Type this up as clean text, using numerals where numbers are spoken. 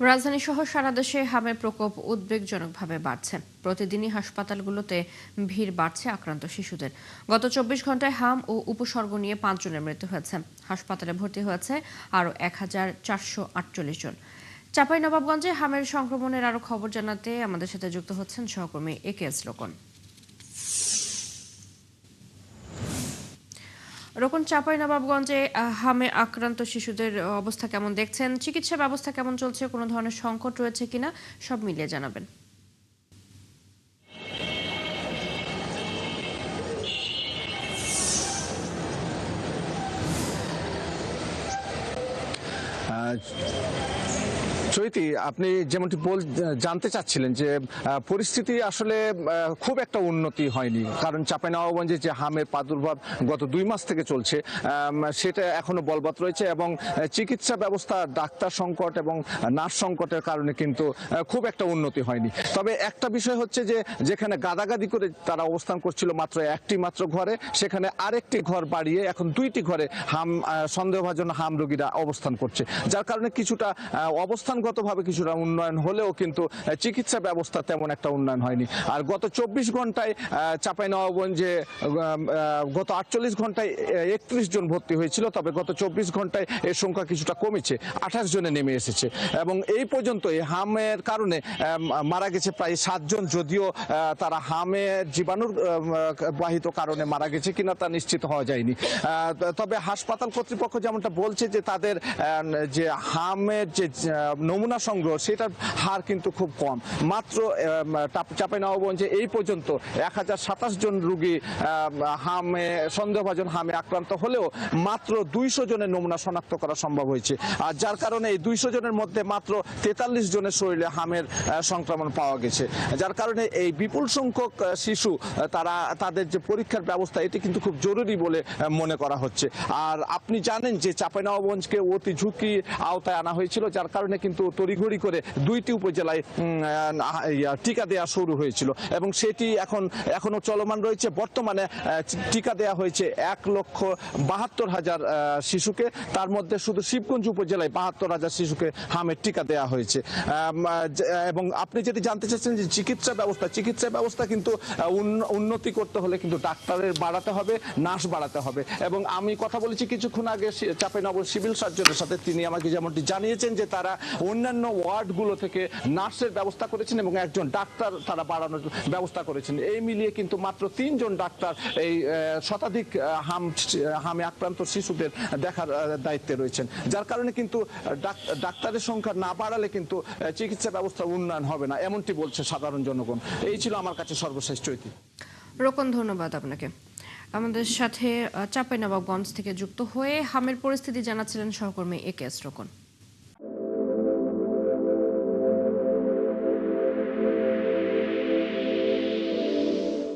রাজধানী সহ সারা দেশে হামের প্রকোপ উদ্বেগজনকভাবে বাড়ছে। প্রতিদিনই হাসপাতালগুলোতে ভিড় বাড়ছে আক্রান্ত শিশুদের। গত ২৪ ঘন্টায় হাম ও উপসর্গ নিয়ে ৫ জনের মৃত্যু হয়েছে। হাসপাতালে ভর্তি হয়েছে আরও ১,৪৪৮ জন। চাঁপাইনবাবগঞ্জে হামের সংক্রমণের আরও খবর জানাতে আমাদের সাথে যুক্ত হচ্ছেন সহকর্মী একেএস রোকন। রোকন, চাঁপাইনবাবগঞ্জে হামে আক্রান্ত শিশুদের অবস্থা কেমন দেখছেন? চিকিৎসা ব্যবস্থা কেমন চলছে? কোনো ধরনের সংকট রয়েছে কিনা সব মিলিয়ে জানাবেন। চৈতি, আপনি যেমনটি জানতে চাচ্ছিলেন যে পরিস্থিতি আসলে খুব একটা উন্নতি হয়নি, কারণ চাঁপাইনবাবগঞ্জে যে হামের প্রাদুর্ভাব গত ২ মাস থেকে চলছে সেটা এখনো বলবৎ রয়েছে এবং চিকিৎসা ব্যবস্থা, ডাক্তার সংকট এবং নার্স সংকটের কারণে কিন্তু খুব একটা উন্নতি হয়নি। তবে একটা বিষয় হচ্ছে যে যেখানে গাদাগাদি করে তারা অবস্থান করছিল মাত্র একটি মাত্র ঘরে, সেখানে আরেকটি ঘর বাড়িয়ে এখন ২টি ঘরে সন্দেহভাজন হাম রোগীরা অবস্থান করছে, যার কারণে কিছুটা অবস্থানগতভাবে কিছুটা উন্নয়ন হলেও কিন্তু চিকিৎসা ব্যবস্থা তেমন একটা উন্নয়ন হয়নি। আর গত ২৪ ঘন্টায় চাঁপাইনবাবগঞ্জে গত ৪৮ ঘন্টায় ৩১ জন ভর্তি হয়েছিল, তবে গত ২৪ ঘন্টায় এর সংখ্যা কিছুটা কমেছে, ২৮ জনে নেমে এসেছে এবং এই পর্যন্ত এই হামের কারণে মারা গেছে প্রায় ৭ জন। যদিও তারা হামের জীবাণুর বাহিত কারণে মারা গেছে কিনা তা নিশ্চিত হওয়া যায়নি। তবে হাসপাতাল কর্তৃপক্ষ যেমনটা বলছে যে তাদের যে হামের যে নমুনা সংগ্রহ সেটার হার কিন্তু খুব কম। মাত্র চাঁপাইনবাবগঞ্জে এই পর্যন্ত ১,০২৭ জন রোগী সন্দেহভাজন হামে আক্রান্ত হলেও মাত্র ২০০ জনের নমুনা শনাক্ত করা সম্ভব হয়েছে। আর যার কারণে এই ২০০ জনের মধ্যে মাত্র ৪৩ জনের শরীরে হামের সংক্রমণ পাওয়া গেছে, যার কারণে এই বিপুল সংখ্যক শিশু তাদের যে পরীক্ষার ব্যবস্থা এটি কিন্তু খুব জরুরি বলে মনে করা হচ্ছে। আর আপনি জানেন যে চাঁপাইনবাবগঞ্জকে অতি ঝুঁকি আওতায় আনা হয়েছিল, যার কারণে কিন্তু তড়িঘড়ি করে ২টি উপজেলায় টিকা দেওয়া শুরু হয়েছিল এবং সেটি এখনো চলমান রয়েছে। বর্তমানে টিকা দেওয়া হয়েছে ১,৭২,০০০ শিশুকে, তার মধ্যে শুধু শিবগঞ্জ উপজেলায় ৭২,০০০ শিশুকে হামের টিকা দেওয়া হয়েছে। এবং আপনি যদি জানতে চাচ্ছেন যে চিকিৎসা ব্যবস্থা কিন্তু উন্নতি করতে হলে কিন্তু ডাক্তারের বাড়াতে হবে, নার্স বাড়াতে হবে। এবং আমি কথা বলেছি কিছুক্ষণ আগে চাঁপাইনবাবগঞ্জ সিভিল সার্জনের সাথে, তিনি আমাকে যেমনটি জানিয়েছেন যে তারা অন্যান্য ওয়ার্ডগুলো থেকে নার্সের ব্যবস্থা করেছেন এবং একজন ডাক্তার তারা বাড়ানোর ব্যবস্থা করেছেন। এই মিলিয়ে কিন্তু মাত্র ৩ জন ডাক্তার এই শতাধিক হামে আক্রান্ত শিশুদের দেখার দায়িত্বে রয়েছেন, যার কারণে কিন্তু ডাক্তারের সংখ্যা না বাড়ালে কিন্তু চিকিৎসা ব্যবস্থা উন্নয়ন হবে না, এমনটি বলছে সাধারণ জনগণ। এই ছিল আমার কাছে সর্বশেষ চৈতি। রোকন, ধন্যবাদ আপনাকে। আমাদের সাথে চাঁপাইনবাবগঞ্জ থেকে যুক্ত হয়ে হামের পরিস্থিতি জানাচ্ছিলেন সহকর্মী একেএস রোকন।